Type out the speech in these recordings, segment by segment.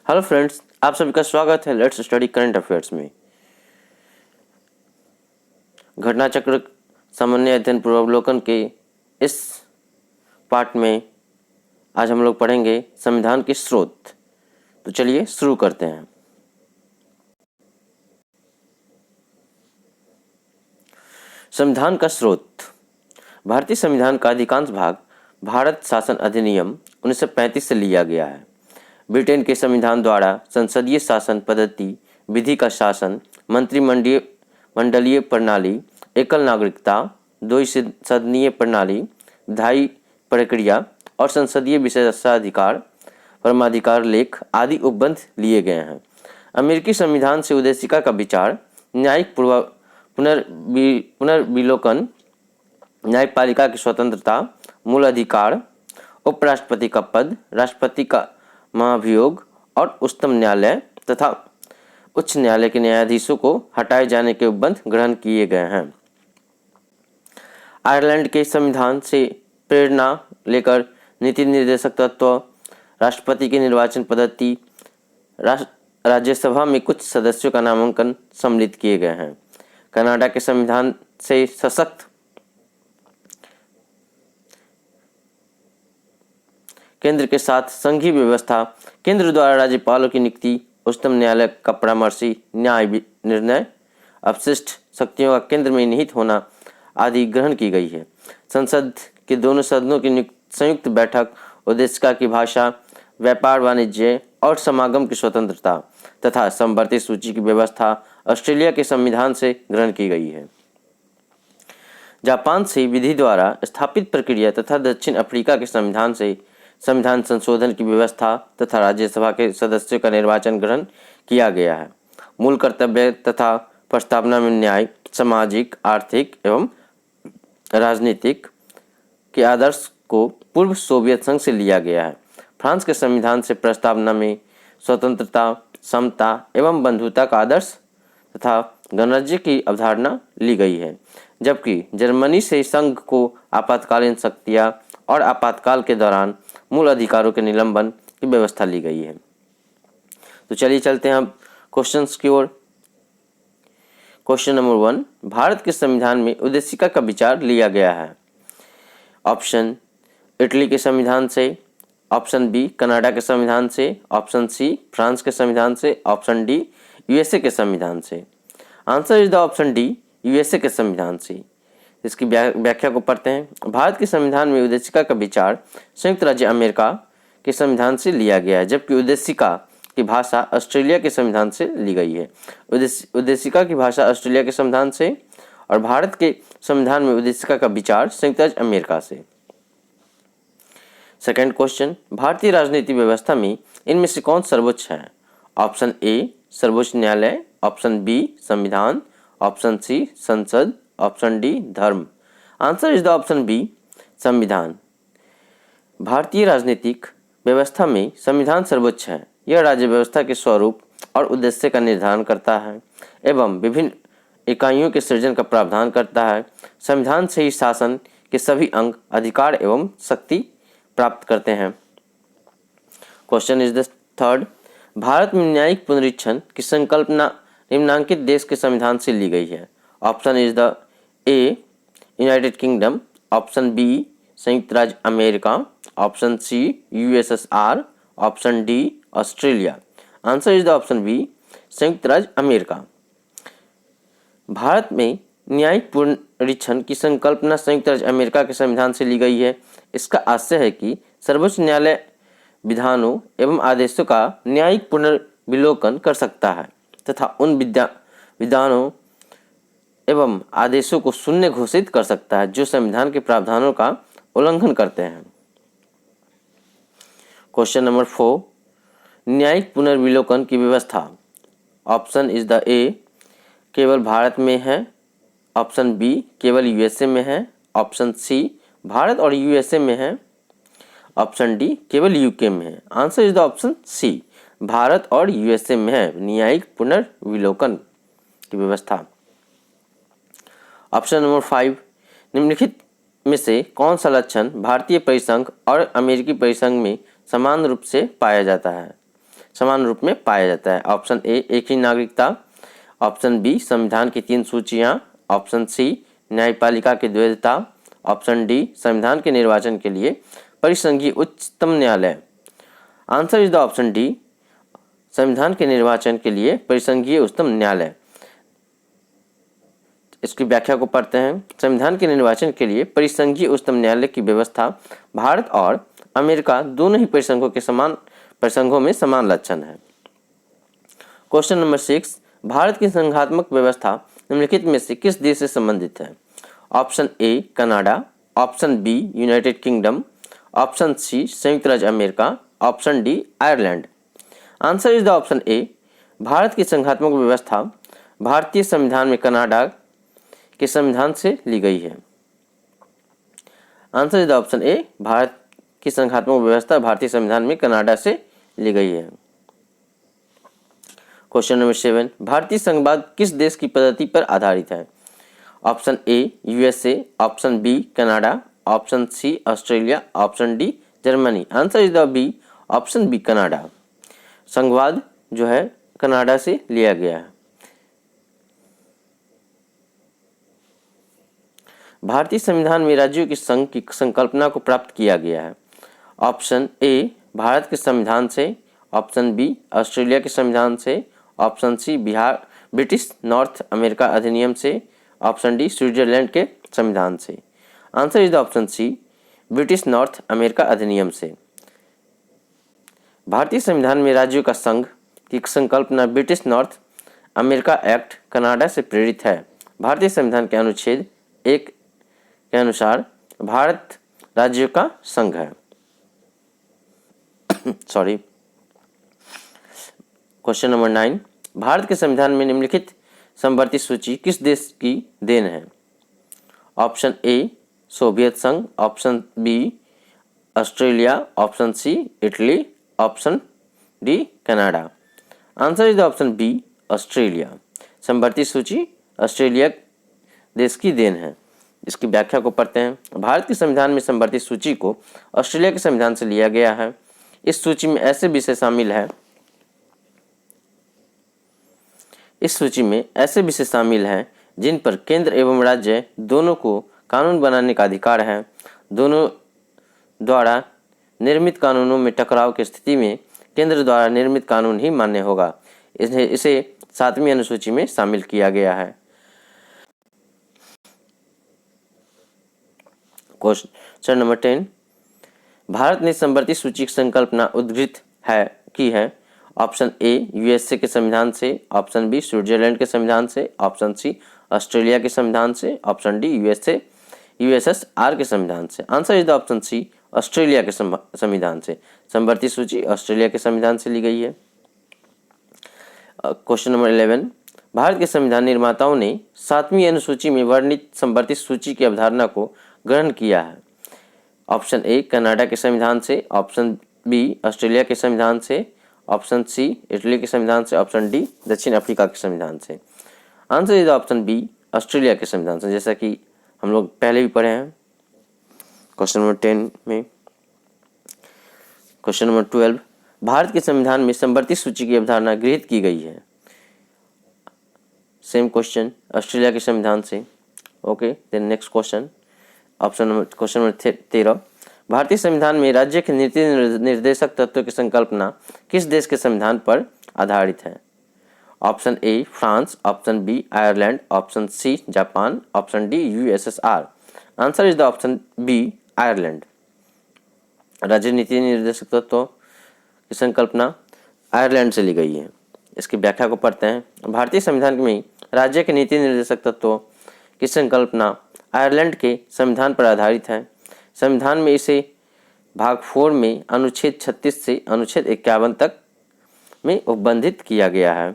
Hello friends, आप सभी का स्वागत है लेट्स स्टडी करंट अफेयर्स में। घटना चक्र सामान्य अध्ययन पूर्वावलोकन के इस पार्ट में आज हम लोग पढ़ेंगे संविधान के स्रोत। तो चलिए शुरू करते हैं। संविधान का स्रोत। भारतीय संविधान का अधिकांश भाग भारत शासन अधिनियम 1935 से लिया गया है। ब्रिटेन के संविधान द्वारा संसदीय शासन पद्धति, विधि का शासन, मंत्रिमंडलीय प्रणाली, एकल नागरिकता, द्विसदनीय प्रणाली, विधायी प्रक्रिया और संसदीय विशेषाधिकार, परमाधिकार लेख आदि उपबंध लिए गए हैं। अमेरिकी संविधान से उद्देशिका का विचार, न्यायिक पुनर्विलोकन, न्यायपालिका की स्वतंत्रता, मूल अधिकार, उपराष्ट्रपति का पद, राष्ट्रपति का महाभियोग और उच्चतम न्यायालय तथा उच्च न्यायालय के न्यायाधीशों को हटाए जाने के उपबंध ग्रहण किए गए हैं। आयरलैंड के संविधान से प्रेरणा लेकर नीति निर्देशक तत्व, राष्ट्रपति की निर्वाचन पद्धति, राज्यसभा में कुछ सदस्यों का नामांकन सम्मिलित किए गए हैं। कनाडा के संविधान से सशक्त केंद्र के साथ संघीय व्यवस्था, केंद्र द्वारा राज्यपालों की नियुक्ति, उच्चतम न्यायालय का परामर्शी न्याय निर्णय, अपशिष्ट शक्तियों का केंद्र में निहित होना आदि ग्रहण की गई है। संसद के दोनों सदनों की संयुक्त बैठक, उद्देशिका की भाषा, व्यापार वाणिज्य और समागम की स्वतंत्रता तथा समवर्ती सूची की व्यवस्था ऑस्ट्रेलिया के संविधान से ग्रहण की गई है। जापान से विधि द्वारा स्थापित प्रक्रिया तथा दक्षिण अफ्रीका के संविधान से संविधान संशोधन की व्यवस्था तथा राज्यसभा के सदस्यों का निर्वाचन ग्रहण किया गया है। मूल कर्तव्य तथा प्रस्तावना में न्याय, सामाजिक, आर्थिक एवं राजनीतिक के आदर्श को पूर्व सोवियत संघ से लिया गया है। फ्रांस के संविधान से प्रस्तावना में स्वतंत्रता, समता एवं बंधुता का आदर्श तथा गणराज्य की अवधारणा ली गई है, जबकि जर्मनी से संघ को आपातकालीन शक्तियाँ और आपातकाल के दौरान मूल अधिकारों के निलंबन की व्यवस्था ली गई है। तो चलिए चलते हैं अब क्वेश्चंस की ओर। क्वेश्चन नंबर 1, भारत के संविधान में उद्देशिका का विचार लिया गया है। ऑप्शन इटली के संविधान से, ऑप्शन बी कनाडा के संविधान से, ऑप्शन सी फ्रांस के संविधान से, ऑप्शन डी यूएसए के संविधान से। Answer is the option D, USA के संविधान से। इसकी व्याख्या को पढ़ते हैं। भारत के संविधान में उद्देशिका का विचार संयुक्त राज्य अमेरिका के संविधान से लिया गया है, जबकि उद्देशिका की भाषा ऑस्ट्रेलिया के संविधान से ली गई है। उद्देशिका की भाषा ऑस्ट्रेलिया के संविधान से और भारत के संविधान में उद्देशिका का विचार संयुक्त राज्य अमेरिका से। सेकंड क्वेश्चन, भारतीय राजनीति व्यवस्था में इनमें से कौन सर्वोच्च है? ऑप्शन ए सर्वोच्च न्यायालय, ऑप्शन बी संविधान, ऑप्शन सी संसद, ऑप्शन डी धर्म। Answer is the option B संविधान। भारतीय राजनीतिक व्यवस्था में संविधान सर्वोच्च है। यह राज्य व्यवस्था के स्वरूप और उद्देश्य का निर्धारण करता है एवं विभिन्न इकाइयों के सृजन का प्रावधान करता है। संविधान से ही शासन के सभी अंग अधिकार एवं शक्ति प्राप्त करते हैं। Question is the third, Bharat में न्यायिक पुनरीक्षण की संकल्पना निम्नांकित देश के संविधान से ली गई है। Option is the A United Kingdom, option B संयुक्त राज्य America, option C USSR, option D Australia. Answer is the option B संयुक्त राज्य अमेरिका। भारत में न्यायिक पुनरीक्षण की संकल्पना संयुक्त राज्य अमेरिका के संविधान से ली गई है। इसका आशय है कि सर्वोच्च न्यायालय विधानों एवं आदेशों का न्यायिक पुनर्विलोकन कर सकता है तथा उन विधानों एवं आदेशों को शून्य घोषित कर सकता है जो संविधान के प्रावधानों का उल्लंघन करते हैं। क्वेश्चन नंबर 4, न्यायिक पुनर्विलोकन की व्यवस्था। ऑप्शन इज द ए केवल भारत में है, ऑप्शन बी केवल यूएसए में है, ऑप्शन सी भारत और यूएसए में है, ऑप्शन डी केवल यूके में है। Answer is the option C, Bharat और यूएसए में है न्यायिक पुनर्विलोकन की व्यवस्था। ऑप्शन नंबर 5, निम्नलिखित में से कौन सा लक्षण भारतीय परिसंघ और अमेरिकी परिसंघ में समान रूप से पाया जाता है? समान रूप में पाया जाता है? ऑप्शन ए एक ही नागरिकता, ऑप्शन बी संविधान की 3 सूचियां, ऑप्शन सी न्यायपालिका की द्वैधता, ऑप्शन डी संविधान के निर्वाचन के लिए परिसंघीय उच्चतम न्यायालय। Answer is the option D, संविधान के निर्वाचन के लिए परिसंघीय उच्चतम न्यायालय। इसकी व्याख्या को पढ़ते हैं। संविधान के निर्वाचन के लिए परिसंघीय उच्चतम न्यायालय की व्यवस्था भारत और अमेरिका दोनों ही परिसंघों में समान लक्षण है। क्वेश्चन नंबर 6, भारत की संघात्मक व्यवस्था निम्नलिखित में से किस देश से संबंधित है? Option A Canada, option B United Kingdom, option C संयुक्त राज्य America, option D Ireland. Answer is the option A, Bharat की संघात्मक व्यवस्था भारतीय संविधान में कनाडा के संविधान से ली गई है। Answer is the option A, Bharat की संघात्मक व्यवस्था भारतीय संविधान में कनाडा से ली गई है। क्वेश्चन नंबर 7, भारतीय संघवाद किस देश की पद्धति पर आधारित है? Option A USA, option B Canada, option C Australia, option D Germany. Answer is the B, option B Canada. संघवाद जो है कनाडा से लिया गया है। भारतीय संविधान में राज्यों के संघ की संकल्पना को प्राप्त किया गया है। ऑप्शन ए भारत के संविधान से, ऑप्शन बी ऑस्ट्रेलिया के संविधान से, option C British North America अधिनियम से, ऑप्शन डी स्विट्जरलैंड के संविधान से। Answer is the option C, British North America अधिनियम से। भारतीय संविधान में राज्यों का संघ की संकल्पना British North America act Canada से प्रेरित है। भारतीय संविधान के अनुच्छेद 1 के अनुसार भारत राज्यों का संघ है। सॉरी। क्वेश्चन नंबर 9, भारत के संविधान में निम्नलिखित समवर्ती सूची किस देश की देन है? ऑप्शन ए सोवियत संघ, option B Australia, option C Italy, option D Canada. Answer is the option B Australia. समवर्ती सूची ऑस्ट्रेलिया देश की देन है। इसकी व्याख्या को पढ़ते हैं। भारत के संविधान में समवर्ती सूची को ऑस्ट्रेलिया के संविधान से लिया गया है। इस सूची में ऐसे विषय शामिल हैं जिन पर केंद्र एवं राज्य दोनों को कानून बनाने का अधिकार है। दोनों द्वारा निर्मित कानूनों में टकराव की स्थिति में केंद्र द्वारा निर्मित कानून ही मान्य होगा। इसे 7वीं अनुसूची में शामिल किया गया है। क्वेश्चन नंबर 10, भारत ने समवर्ती सूची की संकल्पना उद्धृत की है। ऑप्शन ए यूएसए के संविधान से, ऑप्शन बी स्विट्जरलैंड के संविधान से, ऑप्शन सी ऑस्ट्रेलिया के संविधान से, ऑप्शन डी यूएसएसआर के संविधान से। Answer is the option C, Australia के संविधान से। समवर्ती सूची ऑस्ट्रेलिया के संविधान से ली गई है। क्वेश्चन नंबर 11, भारत के संविधान निर्माताओं ने 7वीं अनुसूची में वर्णित समवर्ती सूची की अवधारणा को ग्रहण किया है। ऑप्शन ए कनाडा के संविधान से, ऑप्शन बी ऑस्ट्रेलिया के संविधान से, ऑप्शन सी इटली के संविधान से, ऑप्शन डी दक्षिण अफ्रीका के संविधान से। Answer is the option B Australia के संविधान से, जैसा कि हम लोग पहले भी पढ़े हैं क्वेश्चन नंबर 10 में। क्वेश्चन नंबर 12, भारत के संविधान में समवर्ती सूची की अवधारणा गृहीत की गई है। सेम क्वेश्चन ऑस्ट्रेलिया के संविधान से। Okay, then next question question number 13, भारतीय संविधान में राज्य के नीति निर्देशक तत्वों की संकल्पना किस देश के संविधान पर आधारित है? Option A France, option B Ireland, option C Japan, option D USSR. Answer is the option B Ireland. राज्य नीति निर्देशक तत्वों की संकल्पना आयरलैंड से ली गई है। इसकी व्याख्या को पढ़ते हैं। भारतीय संविधान में राज्य के नीति निर्देशक तत्वों की संकल्पना आयरलैंड के संविधान पर आधारित है। संविधान में इसे भाग 4 में अनुच्छेद 36 से अनुच्छेद 51 तक में उपबंधित किया गया है।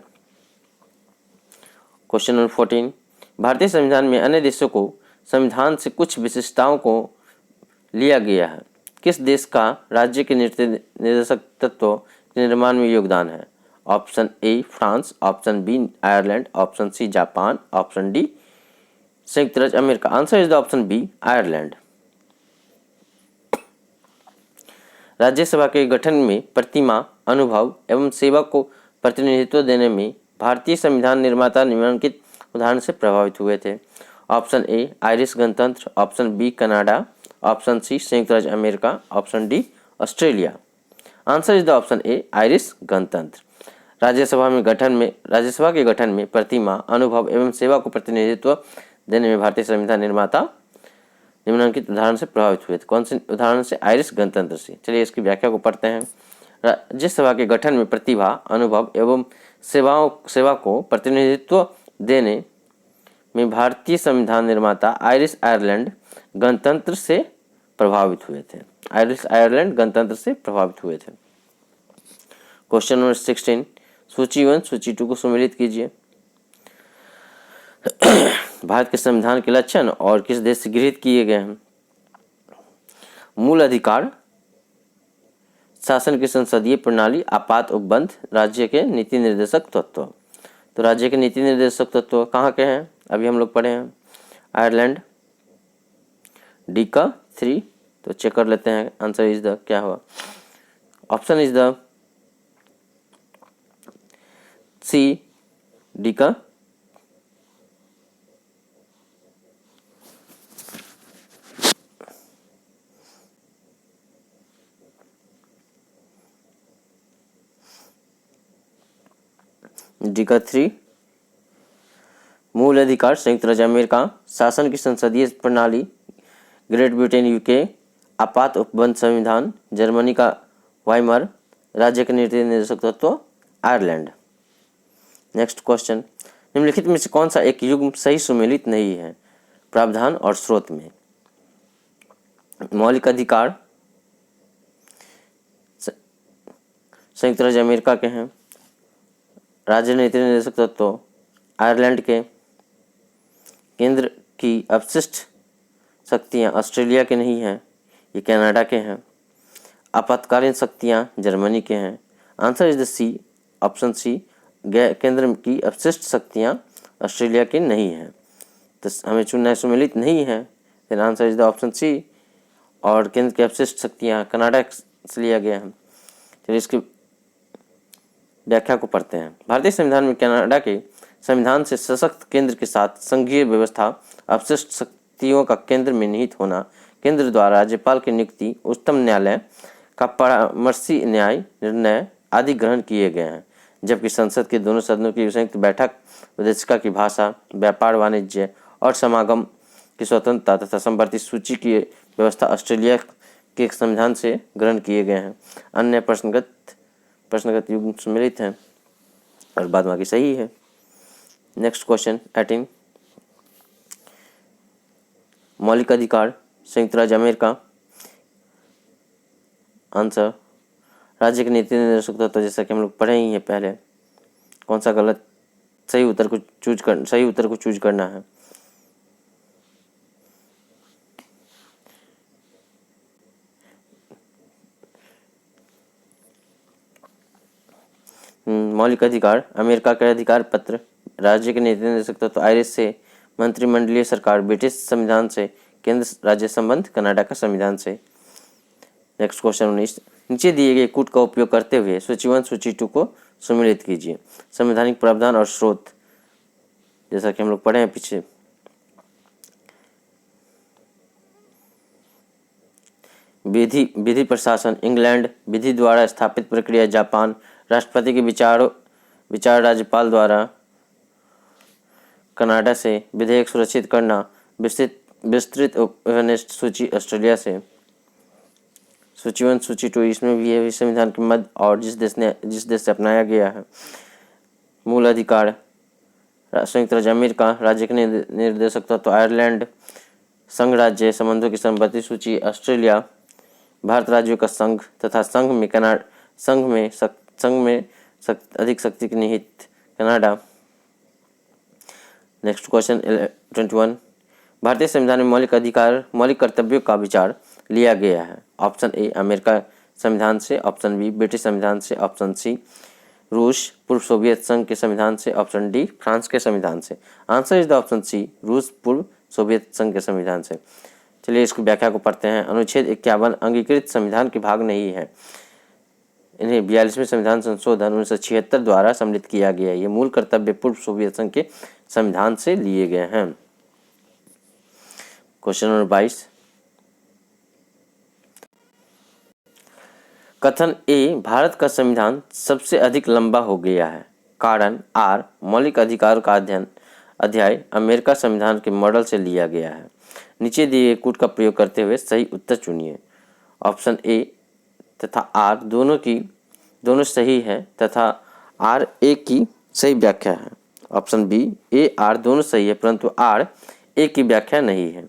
क्वेश्चन नंबर 14, भारतीय संविधान में अन्य देशों को संविधान से कुछ विशिष्टताओं को लिया गया है। किस देश का राज्य के नीति निर्देशक तत्वों के निर्माण में योगदान है? Option A France, option B Ireland, option C Japan, option D संयुक्त राज्य America. Answer is the option B Ireland. राज्यसभा के गठन में प्रतिमा, अनुभव एवं सेवा को प्रतिनिधित्व देने में भारतीय संविधान निर्माता निम्नलिखित उदाहरण से प्रभावित हुए थे। ऑप्शन ए आयरिश गणतंत्र, option B Canada, option C संयुक्त राज्य America, option D Australia. Answer is the option A Irish गणतंत्र। राज्यसभा के गठन में प्रतिमा, अनुभव एवं सेवा को प्रतिनिधित्व देने में भारतीय संविधान निर्माता निम्नलिखित उदाहरण से प्रभावित हुए थे। कौन से उदाहरण से? आयरिश गणतंत्र से। चलिए इसकी व्याख्या को पढ़ते हैं। राज्यसभा के गठन में प्रतिभा, अनुभव एवं सेवा को प्रतिनिधित्व देने में भारतीय संविधान निर्माता आयरिश आयरलैंड गणतंत्र से प्रभावित हुए थे। आयरिश आयरलैंड गणतंत्र से प्रभावित हुए थे। क्वेश्चन नंबर 16, सूची 1 सूची 2 को सम्मिलित कीजिए। भारत के संविधान के लक्षण और किस देश से गृहीत किए गए हैं? मूल अधिकार, शासन की संसदीय प्रणाली, आपात उपबंध, राज्य के नीति निर्देशक तत्व। तो राज्य के नीति निर्देशक तत्व कहाँ के हैं? अभी हम लोग पढ़े हैं आयरलैंड। डी का 3, तो चेक कर लेते हैं। आंसर इज द क्या हुआ? Option is the C, D का डी का 3। मूल अधिकार संयुक्त राज्य अमेरिका, शासन की संसदीय प्रणाली ग्रेट ब्रिटेन यूके, आपात उपबंध संविधान जर्मनी का वाइमर, राज्य के नीति निर्देशक तत्व आयरलैंड। नेक्स्ट क्वेश्चन, निम्नलिखित में से कौन सा एक युग्म सही सुमेलित नहीं है प्रावधान और स्रोत में? मौलिक अधिकार संयुक्त राज्य अमेरिका के हैं, राज्य नीति निर्देशक तत्व आयरलैंड के, केंद्र की अपशिष्ट शक्तियां ऑस्ट्रेलिया के नहीं हैं, ये कनाडा के हैं, आपातकालीन शक्तियां जर्मनी के हैं। Answer is the C, option C, केंद्र की अपशिष्ट शक्तियां ऑस्ट्रेलिया की नहीं हैं। तो हमें चुनना है सुमेलित नहीं है, फिर answer is the option C, और केंद्र की अपशिष्ट शक्तियां कनाडा से लिया गया है। चलिए इसकी व्याख्या को पढ़ते हैं। भारतीय संविधान में कनाडा के संविधान से सशक्त केंद्र के साथ संघीय व्यवस्था, अपशिष्ट शक्तियों का केंद्र में निहित होना, केंद्र द्वारा राज्यपाल की नियुक्ति, उच्चतम न्यायालय का परामर्शी न्याय निर्णय आदि ग्रहण किए गए हैं, जबकि संसद के दोनों सदनों की संयुक्त बैठक, विदेशिका की भाषा, व्यापार वाणिज्य और समागम की स्वतंत्रता तथा संवर्ती सूची की व्यवस्था ऑस्ट्रेलिया के संविधान से ग्रहण किए गए हैं। अन्य प्रश्नगत युग्म सम्मिलित हैं और बाद बाकी सही है। नेक्स्ट क्वेश्चन 18, मौलिक अधिकार संयुक्त राज्य अमेरिका। आंसर राज्य के नीति निर्देशक तत्व, जैसा कि हम लोग पढ़े ही हैं पहले। कौन सा गलत? सही उत्तर को चूज करना है। मौलिक अधिकार अमेरिका के अधिकार पत्र, राज्य के नीति निर्देशक तत्व आयरिश से, मंत्रिमंडलीय सरकार ब्रिटिश संविधान से, केंद्र राज्य संबंध कनाडा का संविधान से। नेक्स्ट क्वेश्चन 19, नीचे दिए गए कूट का उपयोग करते हुए सूची 1 सूची 2 को सम्मिलित कीजिए। संवैधानिक प्रावधान और स्रोत, जैसा कि हम लोग पढ़े हैं पीछे। विधि प्रशासन इंग्लैंड, विधि द्वारा स्थापित प्रक्रिया जापान, राष्ट्रपति के विचार राज्यपाल द्वारा कनाडा से, विधेयक सुरक्षित करना, विस्तृत उपनिवेश सूची ऑस्ट्रेलिया से। सूची 1 सूची 2 इसमें भी है संविधान के मध्य और जिस देश से अपनाया गया है। मूल अधिकार संयुक्त राज्य अमेरिका, राज्य के निर्देशक तत्व आयरलैंड, संघ राज्य संबंधों की संपत्ति सूची ऑस्ट्रेलिया, भारत राज्यों का संघ तथा संघ में अधिक शक्ति की निहित कनाडा। नेक्स्ट क्वेश्चन 21, भारतीय संविधान में मौलिक कर्तव्यों का विचार लिया गया है। ऑप्शन ए अमेरिका संविधान से, ऑप्शन बी ब्रिटिश संविधान से, ऑप्शन सी रूस पूर्व सोवियत संघ के संविधान से, ऑप्शन डी फ्रांस के संविधान से। Answer is the option C, रूस पूर्व सोवियत संघ के संविधान से। चलिए इसकी व्याख्या को पढ़ते हैं। अनुच्छेद 51 अंगीकृत संविधान के भाग नहीं है। इन्हें 42वें संविधान संशोधन 1976 द्वारा सम्मिलित किया गया है। ये मूल कर्तव्य पूर्व सोवियत संघ के संविधान से लिए गए हैं। क्वेश्चन नंबर 22, कथन ए भारत का संविधान सबसे अधिक लंबा हो गया है। कारण आर मौलिक अधिकारों का अध्याय अमेरिका संविधान के मॉडल से लिया गया है। नीचे दिए गए कूट का प्रयोग करते हुए सही उत्तर चुनिए। ऑप्शन ए तथा आर दोनों सही है तथा आर ए की सही व्याख्या है। ऑप्शन बी ए आर दोनों सही है परंतु आर ए की व्याख्या नहीं है,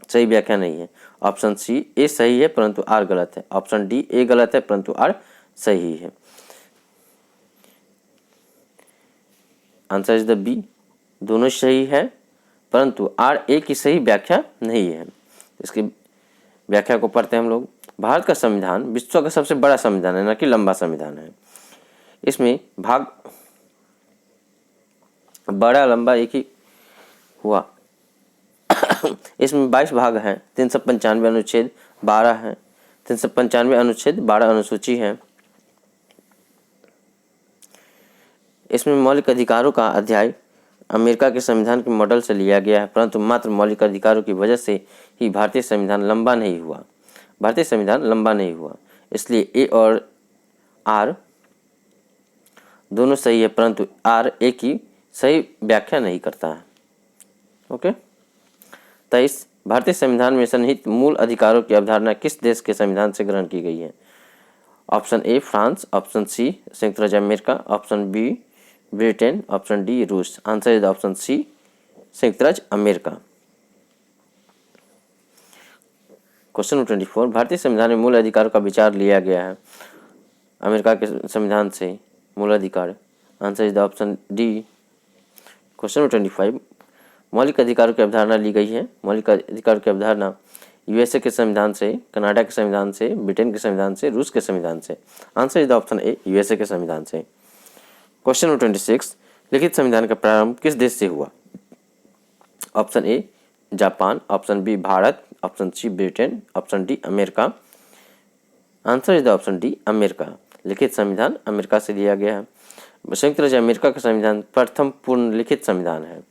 सही व्याख्या नहीं है। ऑप्शन सी ए सही है परंतु आर गलत है। ऑप्शन डी ए गलत है परंतु आर सही है। आंसर इज द बी, दोनों सही है परंतु आर ए की सही व्याख्या नहीं है। इसकी व्याख्या को पढ़ते हैं हम लोग। भारत का संविधान विश्व का सबसे बड़ा संविधान है, न कि लंबा संविधान है। इसमें भाग बड़ा लंबा एक ही हुआ। इसमें 22 भाग हैं। 395 अनुच्छेद 12 हैं। 395 अनुच्छेद 12 अनुसूची है। इसमें मौलिक अधिकारों का अध्याय अमेरिका के संविधान के मॉडल से लिया गया है परंतु मात्र मौलिक अधिकारों की वजह से ही भारतीय संविधान लंबा नहीं हुआ। इसलिए ए और आर दोनों सही है परंतु आर ए की सही व्याख्या नहीं करता है। ओके। 23 भारतीय संविधान में सन्निहित मूल अधिकारों की अवधारणा किस देश के संविधान से ग्रहण की गई है। Option A France, option C संयुक्त राज्य America, option B Britain, option D रूस। आंसर इज ऑप्शन सी संयुक्त राज्य अमेरिका। क्वेश्चन 24 भारतीय संविधान में मूल अधिकारों का विचार लिया गया है अमेरिका के संविधान से मूल अधिकार। Answer is the option D. Question 25 मौलिक अधिकारों की अवधारणा ली गई है। मौलिक अधिकारों की अवधारणा यूएसए के संविधान से, कनाडा के संविधान से, ब्रिटेन के संविधान से, रूस के संविधान से। Answer is the option A USA के संविधान से। क्वेश्चन 26 लिखित संविधान का प्रारंभ किस देश से हुआ। Option A Japan, option B Bharat, option C Britain, option D America. Answer is the option D America. लिखित संविधान अमेरिका से लिया गया है। संयुक्त राज्य अमेरिका का संविधान प्रथम पूर्ण लिखित संविधान है।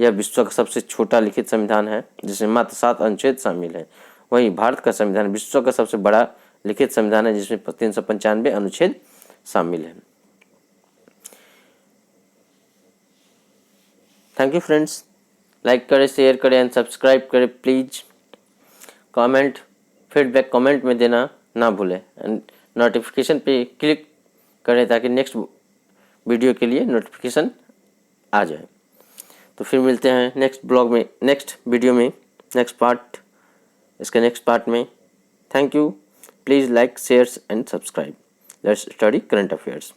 यह विश्व का सबसे छोटा लिखित संविधान है जिसमें मात्र 7 अनुच्छेद शामिल हैं। वहीं भारत का संविधान विश्व का सबसे बड़ा लिखित संविधान है जिसमें 395 अनुच्छेद शामिल हैं। Thank you friends. लाइक करें, शेयर करें एंड सब्सक्राइब करें प्लीज। कमेंट फीडबैक कमेंट में देना ना भूलें एंड नोटिफिकेशन पे क्लिक करें ताकि नेक्स्ट वीडियो के लिए नोटिफिकेशन आ जाए। तो फिर मिलते हैं नेक्स्ट ब्लॉग में, नेक्स्ट वीडियो में, इसके नेक्स्ट पार्ट में। Thank you. Please like, share and subscribe. Let's study current affairs.